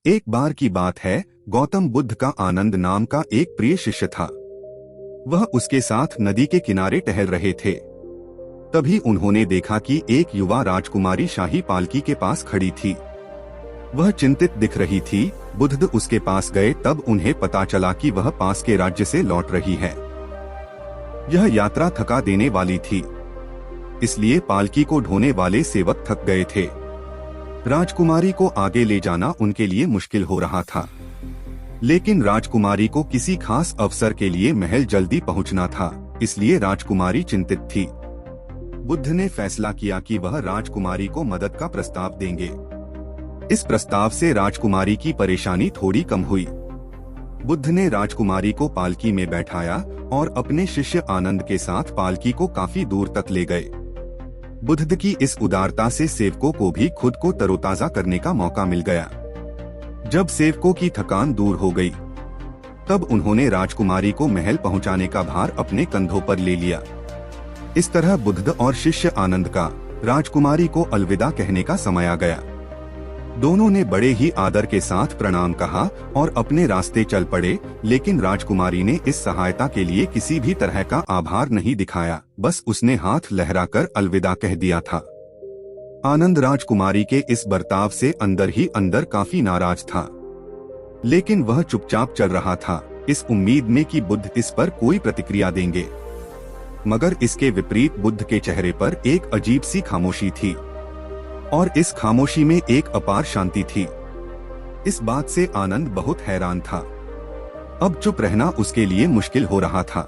एक बार की बात है, गौतम बुद्ध का आनंद नाम का एक प्रिय शिष्य था। वह उसके साथ नदी के किनारे टहल रहे थे। तभी उन्होंने देखा कि एक युवा राजकुमारी शाही पालकी के पास खड़ी थी। वह चिंतित दिख रही थी। बुद्ध उसके पास गए तब उन्हें पता चला कि वह पास के राज्य से लौट रही है। यह यात्रा थका देने वाली थी, इसलिए पालकी को ढोने वाले सेवक थक गए थे। राजकुमारी को आगे ले जाना उनके लिए मुश्किल हो रहा था, लेकिन राजकुमारी को किसी खास अवसर के लिए महल जल्दी पहुंचना था, इसलिए राजकुमारी चिंतित थी। बुद्ध ने फैसला किया कि वह राजकुमारी को मदद का प्रस्ताव देंगे। इस प्रस्ताव से राजकुमारी की परेशानी थोड़ी कम हुई। बुद्ध ने राजकुमारी को पालकी में बैठाया और अपने शिष्य आनंद के साथ पालकी को काफी दूर तक ले गए। बुद्ध की इस उदारता से सेवकों को भी खुद को तरोताजा करने का मौका मिल गया। जब सेवकों की थकान दूर हो गई, तब उन्होंने राजकुमारी को महल पहुंचाने का भार अपने कंधों पर ले लिया। इस तरह बुद्ध और शिष्य आनंद का राजकुमारी को अलविदा कहने का समय आ गया। दोनों ने बड़े ही आदर के साथ प्रणाम कहा और अपने रास्ते चल पड़े, लेकिन राजकुमारी ने इस सहायता के लिए किसी भी तरह का आभार नहीं दिखाया। बस उसने हाथ लहराकर अलविदा कह दिया था। आनंद राजकुमारी के इस बर्ताव से अंदर ही अंदर काफी नाराज था, लेकिन वह चुपचाप चल रहा था, इस उम्मीद में कि बुद्ध इस पर कोई प्रतिक्रिया देंगे। मगर इसके विपरीत बुद्ध के चेहरे पर एक अजीब सी खामोशी थी, और इस खामोशी में एक अपार शांति थी। इस बात से आनंद बहुत हैरान था। अब चुप रहना उसके लिए मुश्किल हो रहा था।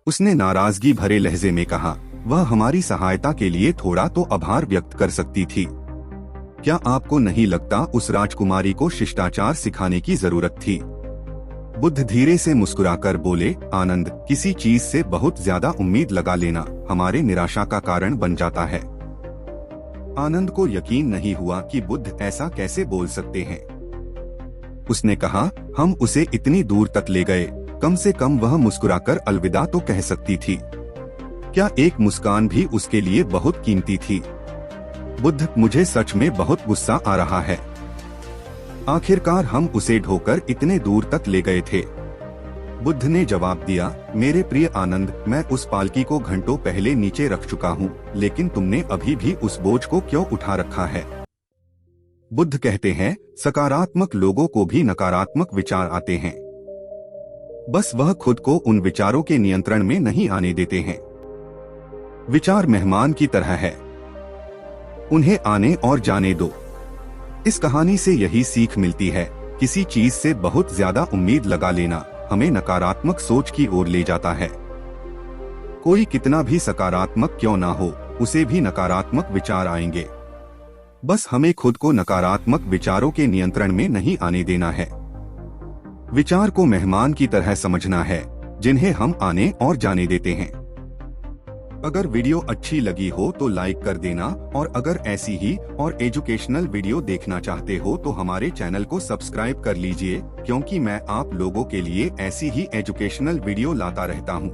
उसने नाराजगी भरे लहजे में कहा, वह हमारी सहायता के लिए थोड़ा तो आभार व्यक्त कर सकती थी। क्या आपको नहीं लगता उस राजकुमारी को शिष्टाचार सिखाने की जरूरत थी? बुद्ध धीरे से मुस्कुराकर बोले, आनंद, किसी चीज से बहुत ज्यादा उम्मीद लगा लेना हमारे निराशा का कारण बन जाता है। आनंद को यकीन नहीं हुआ कि बुद्ध ऐसा कैसे बोल सकते हैं। उसने कहा, हम उसे इतनी दूर तक ले गए, कम से कम वह मुस्कुराकर अलविदा तो कह सकती थी। क्या एक मुस्कान भी उसके लिए बहुत कीमती थी? बुद्ध, मुझे सच में बहुत गुस्सा आ रहा है। आखिरकार हम उसे ढोकर इतने दूर तक ले गए थे। बुद्ध ने जवाब दिया, मेरे प्रिय आनंद, मैं उस पालकी को घंटों पहले नीचे रख चुका हूँ, लेकिन तुमने अभी भी उस बोझ को क्यों उठा रखा है? बुद्ध कहते हैं, सकारात्मक लोगों को भी नकारात्मक विचार आते हैं। बस वह खुद को उन विचारों के नियंत्रण में नहीं आने देते हैं। विचार मेहमान की तरह है, उन्हें आने और जाने दो। इस कहानी से यही सीख मिलती है, किसी चीज से बहुत ज्यादा उम्मीद लगा लेना हमें नकारात्मक सोच की ओर ले जाता है। कोई कितना भी सकारात्मक क्यों ना हो, उसे भी नकारात्मक विचार आएंगे। बस हमें खुद को नकारात्मक विचारों के नियंत्रण में नहीं आने देना है। विचार को मेहमान की तरह समझना है, जिन्हें हम आने और जाने देते हैं। अगर वीडियो अच्छी लगी हो तो लाइक कर देना, और अगर ऐसी ही और एजुकेशनल वीडियो देखना चाहते हो तो हमारे चैनल को सब्सक्राइब कर लीजिए, क्योंकि मैं आप लोगों के लिए ऐसी ही एजुकेशनल वीडियो लाता रहता हूँ।